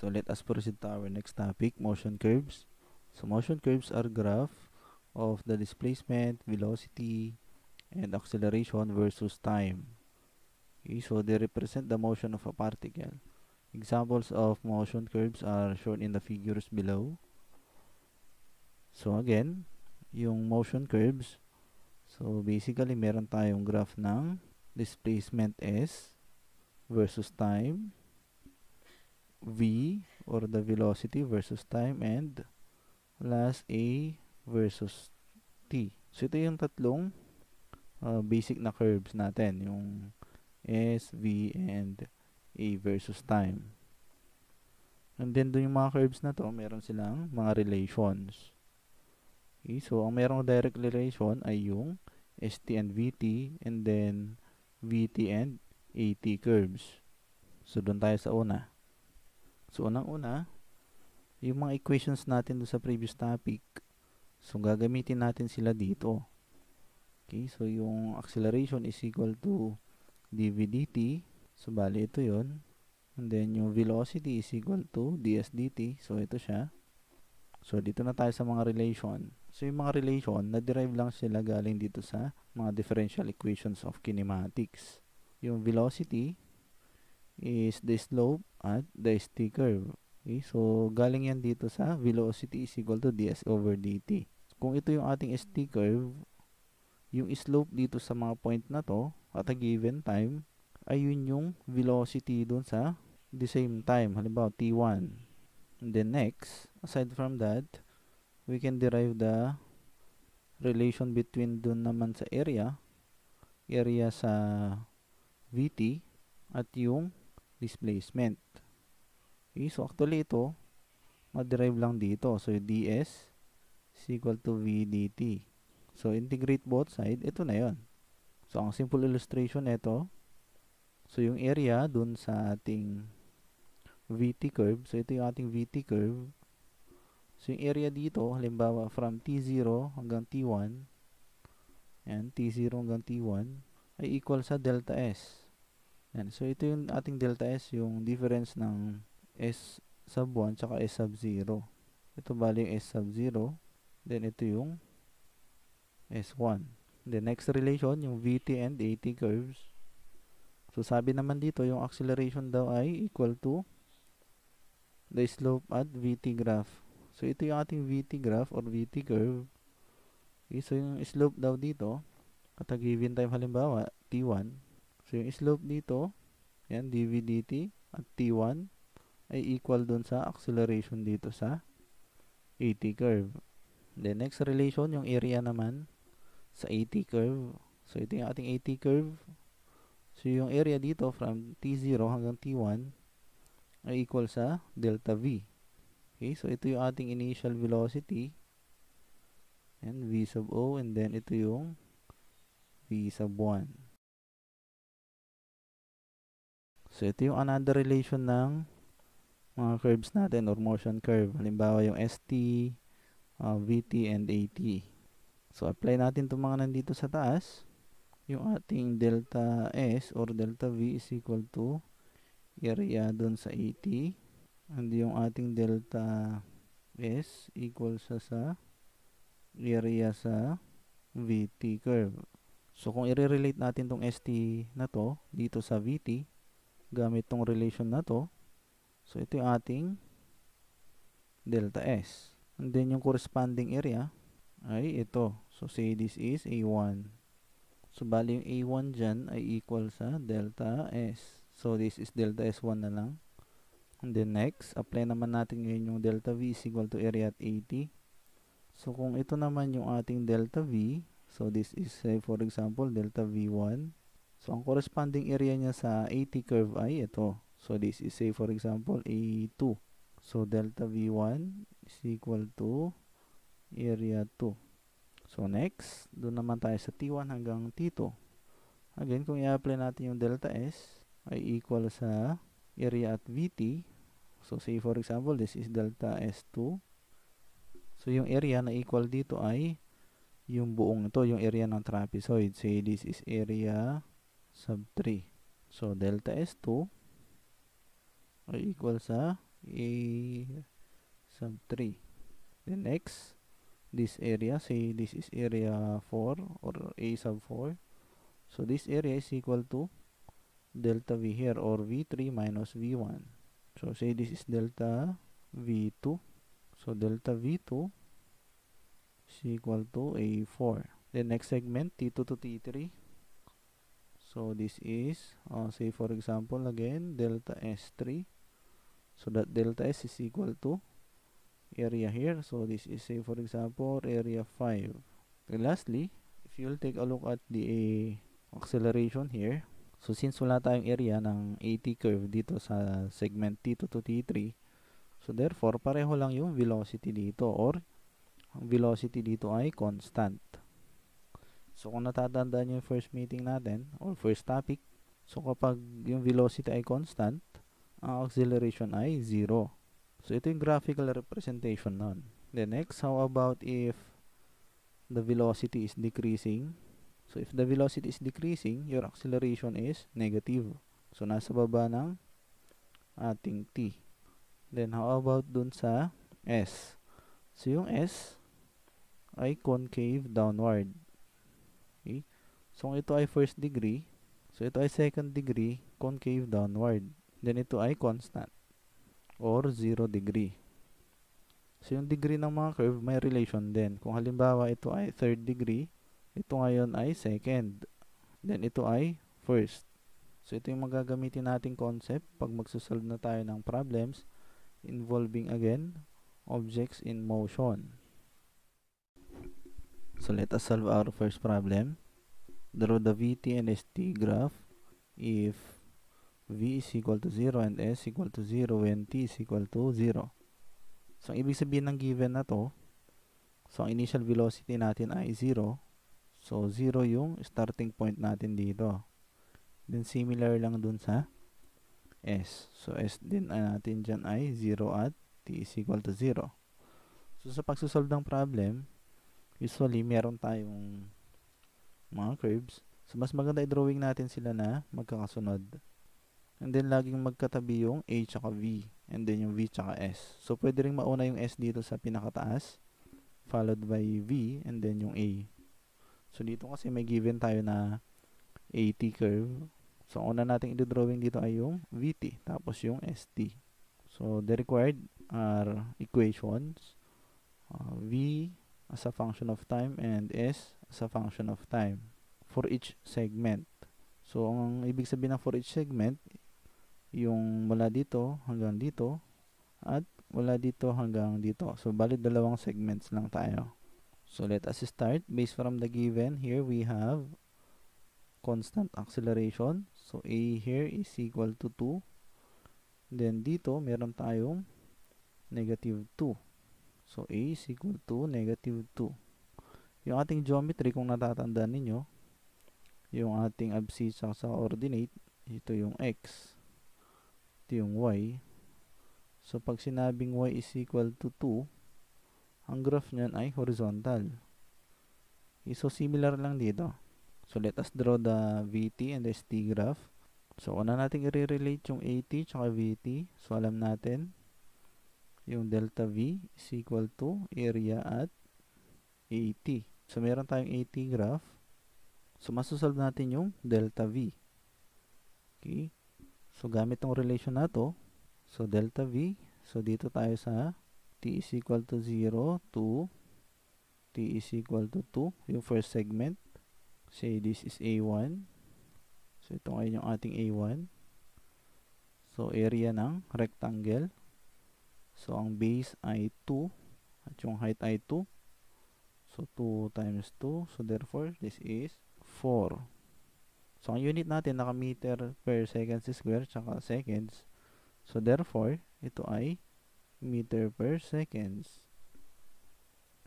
So let us proceed to our next topic, motion curves. So motion curves are graph of the displacement, velocity, and acceleration versus time. Okay, so they represent the motion of a particle. Examples of motion curves are shown in the figures below. So again, yung motion curves, so basically meron tayong graph ng displacement S versus time, V or the velocity versus time, and last A versus T. So ito yung tatlong basic na curves natin, yung S, V, and A versus time. And then doon yung mga curves na to, meron silang mga relations. Okay, so ang merong direct relation ay yung ST and VT, and then VT and AT curves. So doon tayo sa una. So unang-una, yung mga equations natin doon sa previous topic, so gagamitin natin sila dito. Okay, so yung acceleration is equal to dv dt, so bali ito yon. And then yung velocity is equal to ds dt, so ito siya. So dito na tayo sa mga relation. So yung mga relation, na-derive lang sila galing dito sa mga differential equations of kinematics. Yung velocity is the slope at the st curve. Okay, so galing yan dito sa velocity is equal to ds over dt. Kung ito yung ating st curve, yung slope dito sa mga point na to at a given time ay yun yung velocity dun sa the same time, halimbawa t1. And then next, aside from that, we can derive the relation between dun naman sa area sa vt at yung displacement. Okay, so actually ito ma-derive lang dito, so ds is equal to v dt. So, integrate both side, ito na yon. So, ang simple illustration nito, so yung area dun sa ating VT curve, so ito yung ating VT curve. So, yung area dito, halimbawa from T0 hanggang T1, and T0 hanggang T1, ay equal sa delta S. Yan. So, ito yung ating delta S, yung difference ng S sub 1 tsaka S sub 0. Ito bali yung S sub 0, then ito yung S1. The next relation, yung VT and AT curves. So, sabi naman dito, yung acceleration daw ay equal to the slope at VT graph. So, ito yung ating VT graph or VT curve. Okay, so, yung slope daw dito, at a given time halimbawa, T1. So, yung slope dito, yan, dv dt at T1 ay equal dun sa acceleration dito sa AT curve. The next relation, yung area naman, sa AT curve. So, ito yung ating AT curve. So, yung area dito from T0 hanggang T1 ay equal sa delta V. Okay, so ito yung ating initial velocity and V sub O, and then ito yung V sub 1. So, ito yung another relation ng mga curves natin or motion curve. Halimbawa yung ST, VT, and AT. So, apply natin itong mga nandito sa taas. Yung ating delta S or delta V is equal to area dun sa AT. And yung ating delta S equal sa area sa VT curve. So, kung i-relate natin tong ST na to dito sa VT, gamit tong relation na to, so ito yung ating delta S. And then yung corresponding area ay ito. So, say this is A1. So, bali yung A1 dyan ay equal sa delta S. So, this is delta S1 na lang. And then next, apply naman natin ngayon yung delta V is equal to area at 80. So, kung ito naman yung ating delta V, so this is, say, for example, delta V1. So, ang corresponding area niya sa 80 curve ay ito. So, this is, say, for example, A2. So, delta V1 is equal to area 2. So, next, doon naman tayo sa T1 hanggang T2. Again, kung i-apply natin yung delta S, ay equal sa area at VT. So, say for example, this is delta S2. So, yung area na equal dito ay yung buong ito, yung area ng trapezoid. Say this is area sub 3. So, delta S2 ay equal sa A sub 3. Then next, this area, say this is area 4 or A sub 4. So this area is equal to delta V here, or V3 minus V1. So say this is delta V2. So delta V2 is equal to A4. Then next segment, T2 to T3. So this is, say for example again, delta S3. So that delta S is equal to area here. So this is, say for example, area 5. And lastly, if you'll take a look at the acceleration here, so since wala tayong area ng AT curve dito sa segment T2 to T3, so therefore pareho lang yung velocity dito, or ang velocity dito ay constant. So kung natatandaan nyo yung first meeting natin or first topic, so kapag yung velocity ay constant, ang acceleration ay 0. So ito yung graphical representation nun. Then next, how about if the velocity is decreasing? So if the velocity is decreasing, your acceleration is negative. So nasa baba ng ating t. Then how about dun sa s? So yung s ay concave downward. Okay? So kung ito ay first degree, so ito ay second degree, concave downward. Then ito ay constant or 0 degree. So yung degree ng mga curve may relation din. Kung halimbawa ito ay third degree, ito ngayon ay second. Then ito ay first. So ito yung magagamitin nating concept pag magsusolve na tayo ng problems involving again objects in motion. So let us solve our first problem. Draw the VT and ST graph if V is equal to 0 and S equal to 0 when T is equal to 0. So ang ibig sabihin ng given na to, so ang initial velocity natin ay 0. So 0 yung starting point natin dito. Then similar lang dun sa S. So S din natin dyan ay 0 at T is equal to 0. So sa pagsusolve ng problem, usually meron tayong mga curves. So mas maganda i-drawing natin sila na magkakasunod. And then laging magkatabi yung A tsaka V. And then yung V tsaka S. So pwede rin mauna yung S dito sa pinakataas, followed by V, and then yung A. So dito kasi may given tayo na AT curve. So una nating i-drawing dito ay yung VT, tapos yung ST. So the required are equations, V as a function of time and S as a function of time for each segment. So ang ibig sabihin ng for each segment, yung mula dito hanggang dito at mula dito hanggang dito. So bali dalawang segments lang tayo. So let us start. Based from the given, here we have constant acceleration. So A here is equal to 2. Then dito meron tayong negative 2. So A is equal to negative 2. Yung ating geometry, kung natatandaan ninyo, yung ating abscissa sa coordinate, ito yung X, ito yung Y. So pag sinabing Y is equal to 2, ang graph nyan ay horizontal. So similar lang dito. So let us draw the VT and the ST graph. So una natin i-relate yung AT tsaka VT. So alam natin yung delta V is equal to area at AT. So meron tayong AT graph. So masosolve natin yung delta V. Okay. So gamit tong relation na to, so delta V, so dito tayo sa T is equal to 0 to T is equal to 2, yung first segment. Say this is A1. So ito ngayon yung ating A1. So area ng rectangle. So ang base ay 2 at yung height ay 2. So 2 times 2. So therefore this is 4. So ang unit natin naka meter per seconds square tsaka seconds. So therefore ito ay meter per seconds.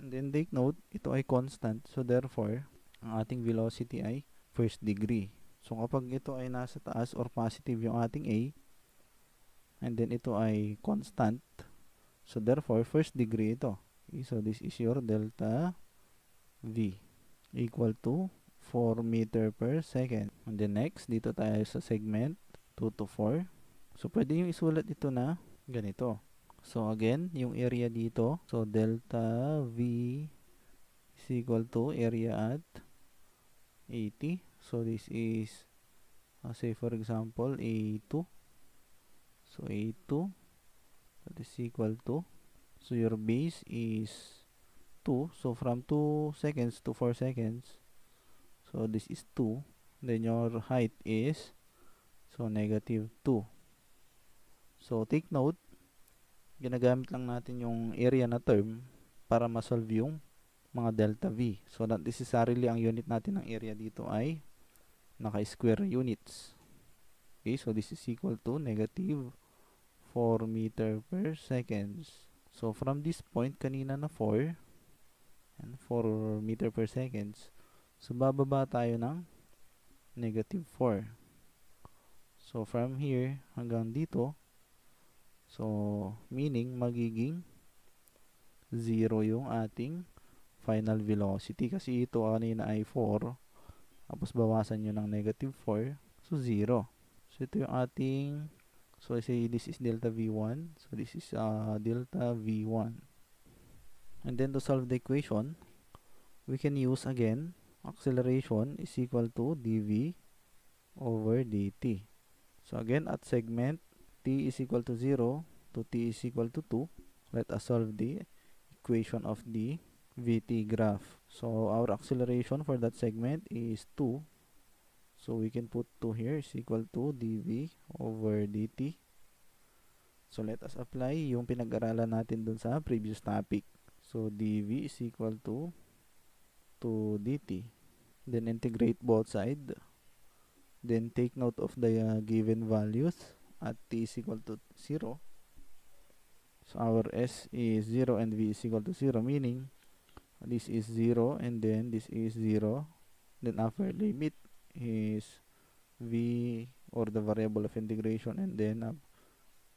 And then take note, ito ay constant. So therefore ang ating velocity ay first degree. So kapag ito ay nasa taas or positive yung ating A, and then ito ay constant, so therefore first degree ito. Okay, so this is your delta V equal to 4 meter per second. And then next, dito tayo sa segment 2 to 4. So pwede yung isulat ito na ganito. So again, yung area dito, so delta V is equal to area at 80. So this is, say for example, A2. So A2, that is equal to, so your base is 2. So from 2 seconds to 4 seconds, so this is 2. Then your height is, so negative 2. So take note, ginagamit lang natin yung area na term para ma-solve yung mga delta V. So not necessarily ang unit natin ng area dito ay naka-square units. Okay, so this is equal to negative 4 meter per seconds. So from this point, kanina na 4, and 4 meter per seconds. So bababa tayo ng negative 4. So from here hanggang dito, so meaning magiging 0 yung ating final velocity kasi ito kanina ay 4 tapos bawasan nyo ng negative 4, so 0. So ito yung ating, so I say this is delta V1, so this is delta V1. And then to solve the equation, we can use again acceleration is equal to dv over dt. So again, at segment t is equal to 0 to t is equal to 2, let us solve the equation of the vt graph. So our acceleration for that segment is 2. So we can put 2 here is equal to dv over dt. So let us apply yung pinag-aralan natin dun sa previous topic. So dv is equal to dt. Then integrate both sides. Then take note of the given values at t is equal to 0. So our s is 0 and v is equal to 0, meaning this is 0 and then this is 0. Then upper limit is v, or the variable of integration, and then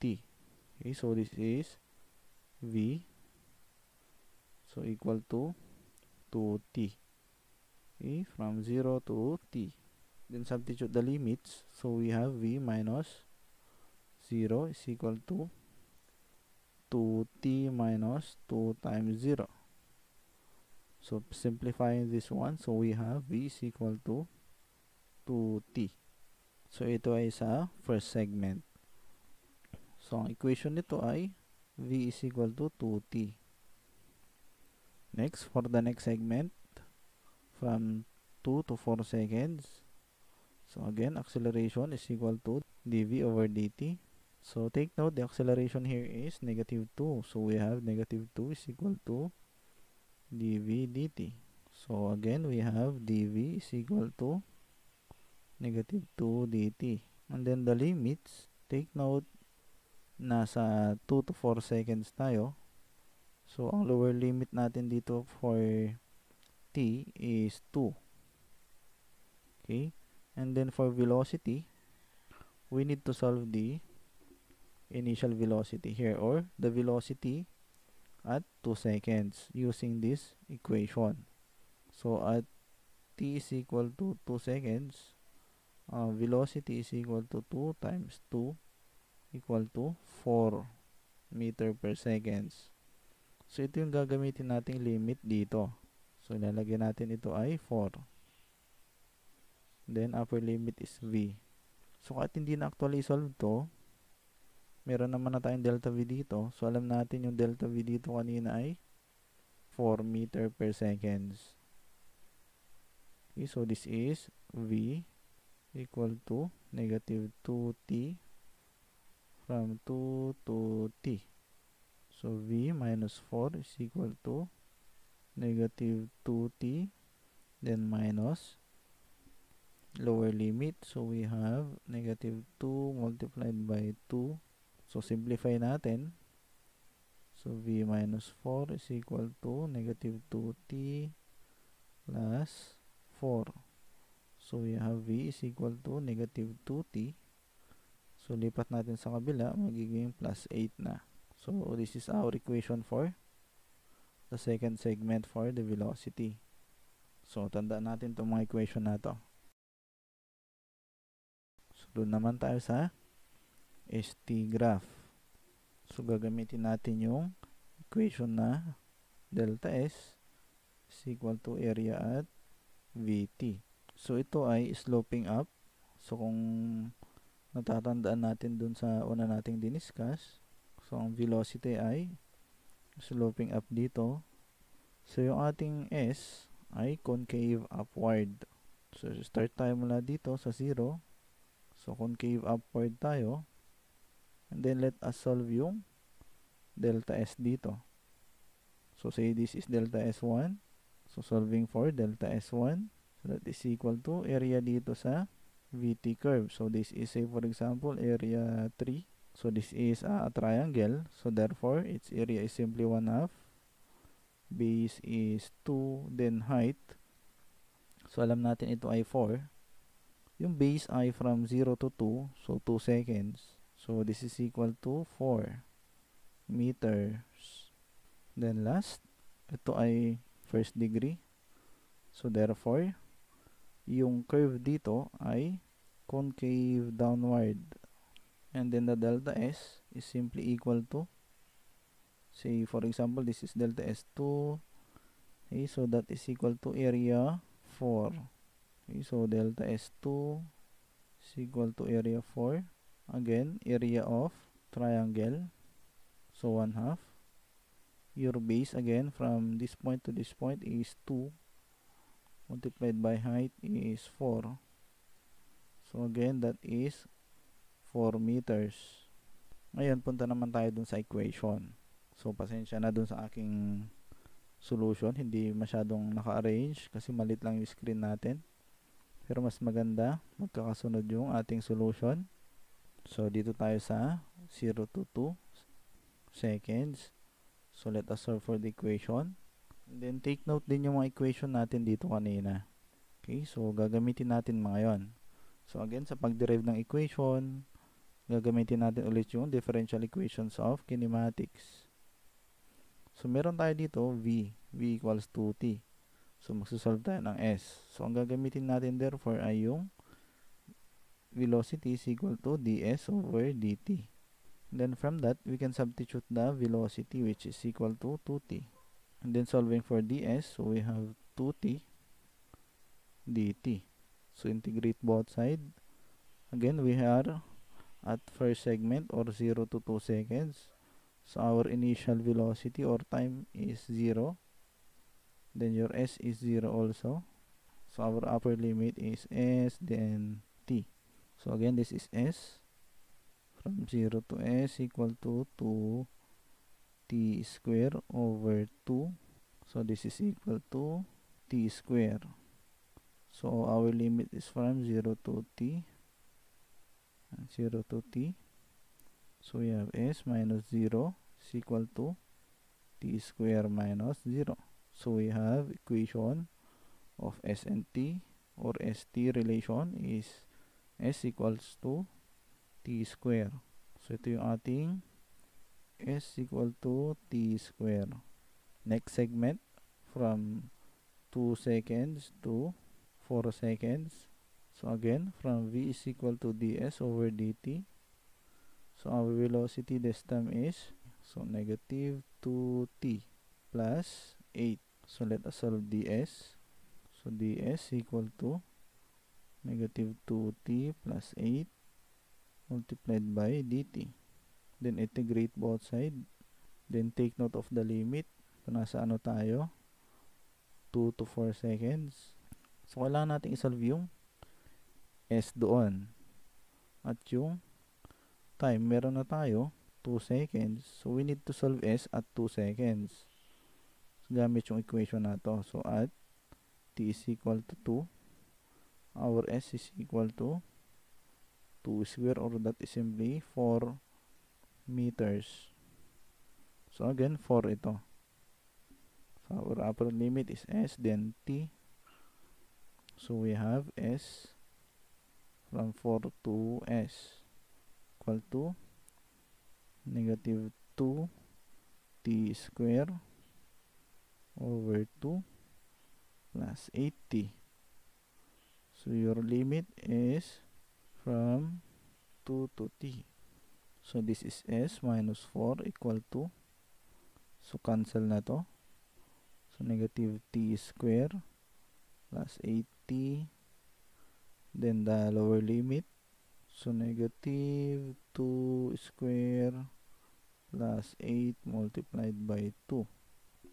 t. Okay, so this is v, so equal to t. Okay, from 0 to t. Then substitute the limits. So we have v minus 0 is equal to 2t minus 2 times 0. So simplifying this one, so we have v is equal to 2t. So ito ay sa first segment. So ang equation nito ay v is equal to 2t. Next, for the next segment, from 2 to 4 seconds, so again, acceleration is equal to dv over dt. So take note, the acceleration here is negative 2. So we have negative 2 is equal to dv dt. So again, we have dv is equal to negative 2 dt. And then the limits, take note, nasa 2 to 4 seconds tayo. So ang lower limit natin dito for t is 2. Okay? And then for velocity, we need to solve the initial velocity here, or the velocity at 2 seconds using this equation. So at t is equal to 2 seconds, velocity is equal to 2 times 2 equal to 4 meter per seconds. So ito yung gagamitin nating limit dito. So ilalagay natin ito ay 4. Then upper limit is v. So kahit hindi na actually solve to, meron naman na tayong delta v dito. So alam natin yung delta v dito kanina ay 4 meter per seconds. Okay, so this is v equal to negative 2t from 2 to t. So v minus 4 is equal to negative 2t, then minus lower limit. So we have negative 2 multiplied by 2. So simplify natin. So v minus 4 is equal to negative 2t plus 4. So we have v is equal to negative 2t. So lipat natin sa kabila, magiging plus 8 na. So this is our equation for the second segment for the velocity. So tandaan natin itong mga equation na to. So doon naman tayo sa ST graph. So, gagamitin natin yung equation na delta S is equal to area at VT. So, ito ay sloping up. So, kung natatandaan natin dun sa una nating diniscuss, so, ang velocity ay sloping up dito. So, yung ating S ay concave upward. So, start tayo mula dito sa 0. So, concave upward tayo. And then, let us solve yung delta S dito. So, say this is delta S1. So, solving for delta S1. So, that is equal to area dito sa VT curve. So, this is, say, for example, area 3. So, this is a triangle. So, therefore, its area is simply 1/2. Base is 2, then height. So, alam natin ito ay 4. Yung base ay from 0 to 2. So, 2 seconds. So, this is equal to 4 meters. Then, last, ito ay first degree. So, therefore, yung curve dito ay concave downward. And then, the delta S is simply equal to, say, for example, this is delta S2. Okay, so that is equal to area 4. Okay, so delta S2 is equal to area 4. Again, area of triangle. So, 1/2. Your base, again, from this point to this point is 2. Multiplied by height is 4. So, again, that is 4 meters. Ngayon, punta naman tayo dun sa equation. So, pasensya na dun sa aking solution. Hindi masyadong naka-arrange kasi malit lang yung screen natin. Pero mas maganda, magkakasunod yung ating solution. So, dito tayo sa 0 to 2 seconds. So, let us solve for the equation. And then, take note din yung mga equation natin dito kanina. Okay, so, gagamitin natin mga yon. So, again, sa pag-derive ng equation, gagamitin natin ulit yung differential equations of kinematics. So, meron tayo dito, V equals 2T. So, magsusolve tayo ng S. So, ang gagamitin natin therefore ay yung velocity is equal to ds over dt. And then, from that, we can substitute the velocity which is equal to 2T. And then, solving for ds, so we have 2T dt. So, integrate both sides. Again, we are at first segment or 0 to 2 seconds. So, our initial velocity or time is 0. Then, your S is 0 also. So, our upper limit is S, then T. So, again, this is S. From 0 to S equal to 2T square over 2. So, this is equal to T square. So, our limit is from 0 to T. 0 to T. So, we have S minus 0 is equal to T square minus 0. So, we have equation of S and T or ST relation is S equals to T square. So, ito yung ating S equal to T square. Next segment from 2 seconds to 4 seconds. So, again, from V is equal to ds over dt. So, our velocity this time is, so, negative 2t plus 8. So, let us solve ds. So, ds equal to negative 2t plus 8 multiplied by dt. Then, integrate both sides. Then, take note of the limit. So, nasa ano tayo? 2 to 4 seconds. So, kailangan natin isolve yung s doon. At yung time, meron na tayo 2 seconds. So, we need to solve S at 2 seconds. So, gamit yung equation na to. So, at T is equal to 2. Our S is equal to 2 square or that is simply 4 meters. So, again, 4 ito. So, our upper limit is S, then T. So, we have S from 4 to S equal to negative 2 t square over 2 plus 8t. So, your limit is from 2 to t. So, this is s minus 4 equal to, so cancel na to. So, negative t square plus 8t, then the lower limit. So, negative 2 square plus 8 multiplied by 2.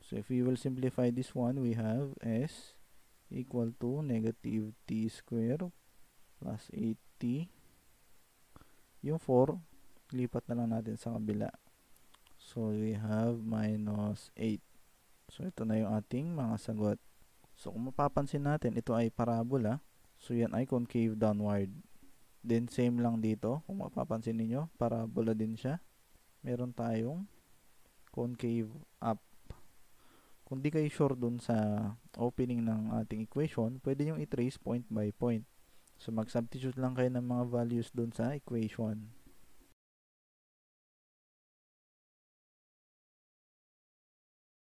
So, if we will simplify this one, we have s equal to negative t square plus 8t. Yung 4, lipat na lang natin sa kabila. So, we have minus 8. So, ito na yung ating mga sagot. So, kung mapapansin natin, ito ay parabola. So, yan ay concave downward. Then, same lang dito. Kung mapapansin niyo, parabola din siya. Meron tayong concave up. Kung di kayo sure dun sa opening ng ating equation, pwede yung i-trace point by point. So, mag-substitute lang kayo ng mga values dun sa equation.